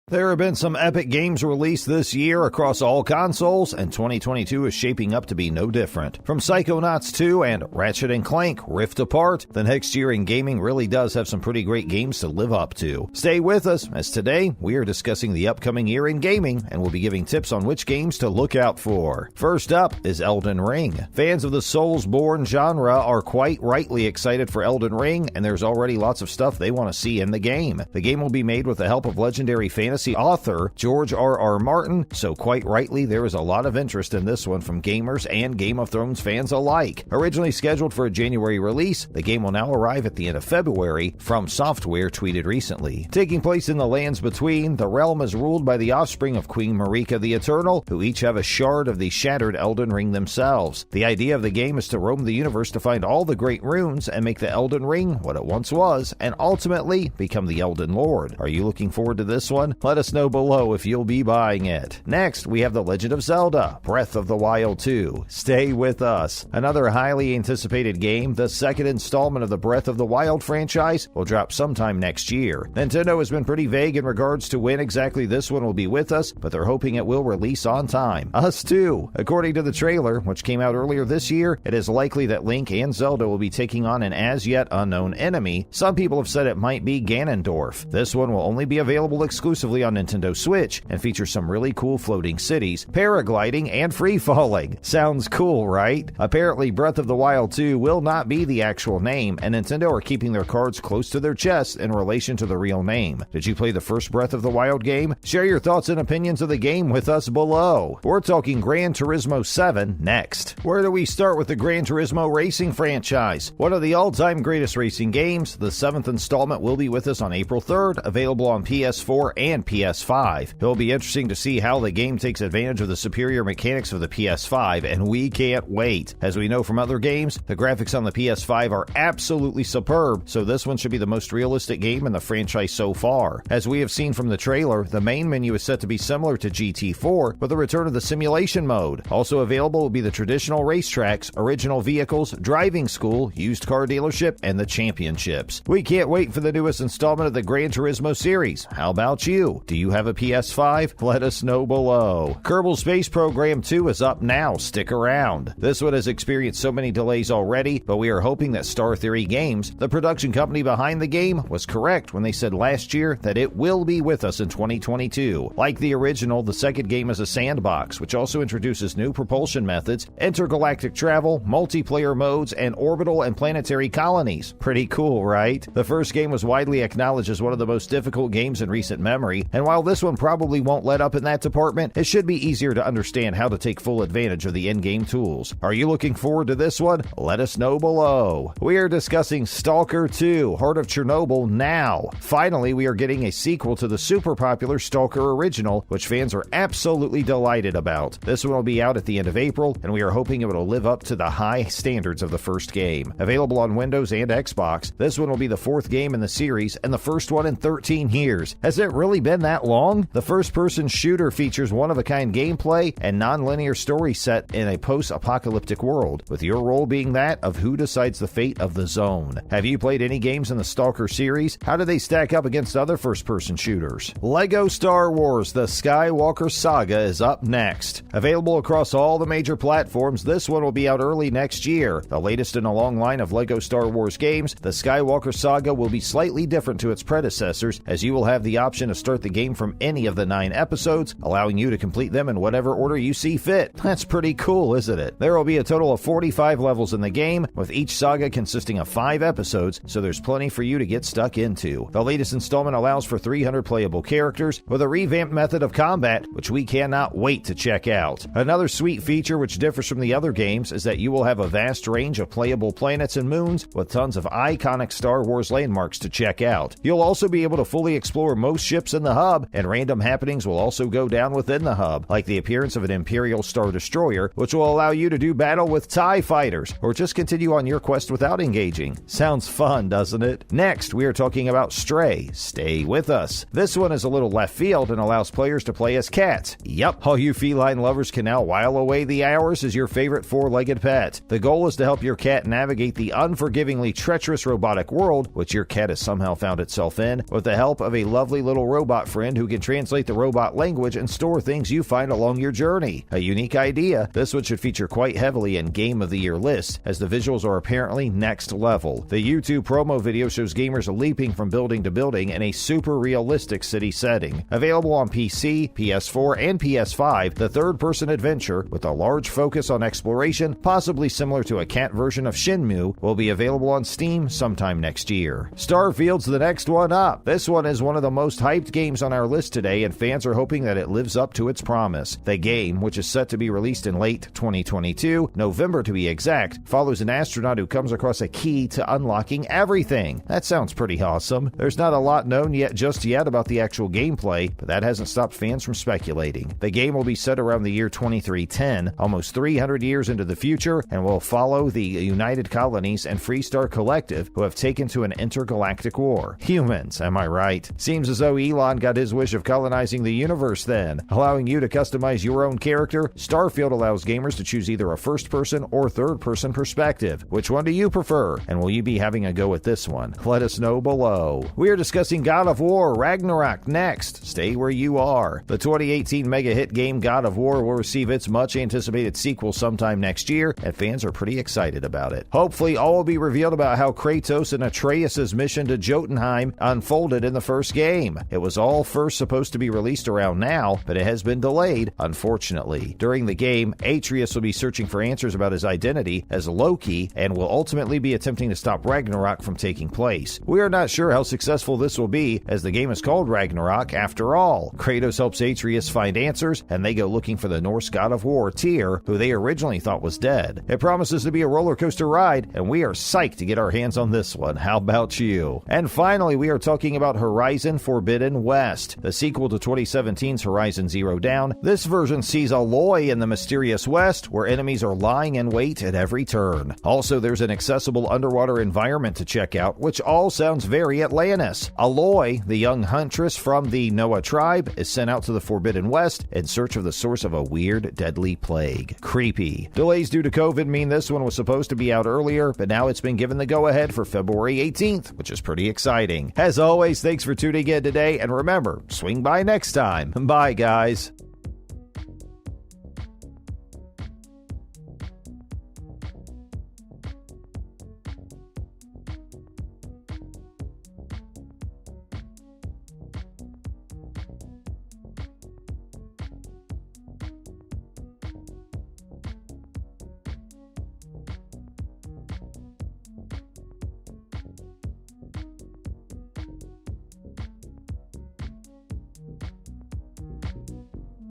There have been some epic games released this year across all consoles, and 2022 is shaping up to be no different. From Psychonauts 2 and Ratchet & Clank Rift Apart, the next year in gaming really does have some pretty great games to live up to. Stay with us, as today we are discussing the upcoming year in gaming, and we'll be giving tips on which games to look out for. First up is Elden Ring. Fans of the Soulsborne genre are quite rightly excited for Elden Ring, and there's already lots of stuff they want to see in the game. The game will be made with the help of legendary fantasy author George R.R. Martin, so quite rightly there is a lot of interest in this one from gamers and Game of Thrones fans alike. Originally scheduled for a January release, the game will now arrive at the end of February, From Software tweeted recently. Taking place in the lands between, the realm is ruled by the offspring of Queen Marika the Eternal, who each have a shard of the shattered Elden Ring themselves. The idea of the game is to roam the universe to find all the great runes and make the Elden Ring what it once was, and ultimately become the Elden Lord. Are you looking forward to this one? Let us know below if you'll be buying it. Next, we have The Legend of Zelda, Breath of the Wild 2. Stay with us. Another highly anticipated game, the second installment of the Breath of the Wild franchise, will drop sometime next year. Nintendo has been pretty vague in regards to when exactly this one will be with us, but they're hoping it will release on time. Us too. According to the trailer, which came out earlier this year, it is likely that Link and Zelda will be taking on an as-yet unknown enemy. Some people have said it might be Ganondorf. This one will only be available exclusively on Nintendo Switch and features some really cool floating cities, paragliding, and free-falling. Sounds cool, right? Apparently, Breath of the Wild 2 will not be the actual name, and Nintendo are keeping their cards close to their chests in relation to the real name. Did you play the first Breath of the Wild game? Share your thoughts and opinions of the game with us below. We're talking Gran Turismo 7 next. Where do we start with the Gran Turismo racing franchise? One of the all-time greatest racing games, the 7th installment will be with us on April 3rd, available on PS4 and PS5. It'll be interesting to see how the game takes advantage of the superior mechanics of the PS5, and we can't wait. As we know from other games, the graphics on the PS5 are absolutely superb, so this one should be the most realistic game in the franchise so far. As we have seen from the trailer, the main menu is set to be similar to GT4, with the return of the simulation mode. Also available will be the traditional racetracks, original vehicles, driving school, used car dealership, and the championships. We can't wait for the newest installment of the Gran Turismo series. How about you? Do you have a PS5? Let us know below. Kerbal Space Program 2 is up now. Stick around. This one has experienced so many delays already, but we are hoping that Star Theory Games, the production company behind the game, was correct when they said last year that it will be with us in 2022. Like the original, the second game is a sandbox, which also introduces new propulsion methods, intergalactic travel, multiplayer modes, and orbital and planetary colonies. Pretty cool, right? The first game was widely acknowledged as one of the most difficult games in recent memory, and while this one probably won't let up in that department, it should be easier to understand how to take full advantage of the in-game tools. Are you looking forward to this one? Let us know below. We are discussing Stalker 2, Heart of Chernobyl now. Finally, we are getting a sequel to the super popular Stalker original, which fans are absolutely delighted about. This one will be out at the end of April, and we are hoping it will live up to the high standards of the first game. Available on Windows and Xbox, this one will be the fourth game in the series and the first one in 13 years. Has it really been that long? The first-person shooter features one-of-a-kind gameplay and non-linear story set in a post-apocalyptic world, with your role being that of who decides the fate of the zone. Have you played any games in the Stalker series? How do they stack up against other first-person shooters? Lego Star Wars: The Skywalker Saga is up next. Available across all the major platforms, this one will be out early next year. The latest in a long line of Lego Star Wars games, the Skywalker Saga will be slightly different to its predecessors, as you will have the option to start the game from any of the 9 episodes, allowing you to complete them in whatever order you see fit. That's pretty cool, isn't it? There will be a total of 45 levels in the game, with each saga consisting of 5 episodes, so there's plenty for you to get stuck into. The latest installment allows for 300 playable characters, with a revamped method of combat, which we cannot wait to check out. Another sweet feature which differs from the other games is that you will have a vast range of playable planets and moons, with tons of iconic Star Wars landmarks to check out. You'll also be able to fully explore most ships in the hub, and random happenings will also go down within the hub, like the appearance of an Imperial Star Destroyer, which will allow you to do battle with TIE fighters, or just continue on your quest without engaging. Sounds fun, doesn't it? Next, we are talking about Stray. Stay with us. This one is a little left field and allows players to play as cats. Yup, all you feline lovers can now while away the hours as your favorite four-legged pet. The goal is to help your cat navigate the unforgivingly treacherous robotic world, which your cat has somehow found itself in, with the help of a lovely little robot robot friend who can translate the robot language and store things you find along your journey. A unique idea, this one should feature quite heavily in Game of the Year lists, as the visuals are apparently next level. The YouTube promo video shows gamers leaping from building to building in a super realistic city setting. Available on PC, PS4, and PS5, the third-person adventure, with a large focus on exploration, possibly similar to a cat version of Shenmue, will be available on Steam sometime next year. Starfield's the next one up. This one is one of the most hyped games on our list today, and fans are hoping that it lives up to its promise. The game, which is set to be released in late 2022, November to be exact, follows an astronaut who comes across a key to unlocking everything. That sounds pretty awesome. There's not a lot known just yet about the actual gameplay, but that hasn't stopped fans from speculating. The game will be set around the year 2310, almost 300 years into the future, and will follow the United Colonies and Freestar Collective, who have taken to an intergalactic war. Humans, am I right? Seems as though Elon got his wish of colonizing the universe then. Allowing you to customize your own character, Starfield allows gamers to choose either a first-person or third-person perspective. Which one do you prefer? And will you be having a go at this one? Let us know below. We are discussing God of War Ragnarok next. Stay where you are. The 2018 mega hit game God of War will receive its much-anticipated sequel sometime next year, and fans are pretty excited about it. Hopefully, all will be revealed about how Kratos and Atreus' mission to Jotunheim unfolded in the first game. It was all first supposed to be released around now, but it has been delayed, unfortunately. During the game, Atreus will be searching for answers about his identity as Loki and will ultimately be attempting to stop Ragnarok from taking place. We are not sure how successful this will be, as the game is called Ragnarok after all. Kratos helps Atreus find answers, and they go looking for the Norse god of war, Tyr, who they originally thought was dead. It promises to be a roller coaster ride, and we are psyched to get our hands on this one. How about you? And finally, we are talking about Horizon Forbidden West, the sequel to 2017's Horizon Zero Dawn. This version sees Aloy in the mysterious West, where enemies are lying in wait at every turn. Also, there's an accessible underwater environment to check out, which all sounds very Atlantis. Aloy, the young huntress from the Noah tribe, is sent out to the Forbidden West in search of the source of a weird, deadly plague. Creepy. Delays due to COVID mean this one was supposed to be out earlier, but now it's been given the go-ahead for February 18th, which is pretty exciting. As always, thanks for tuning in today, and remember, swing by next time. Bye, guys.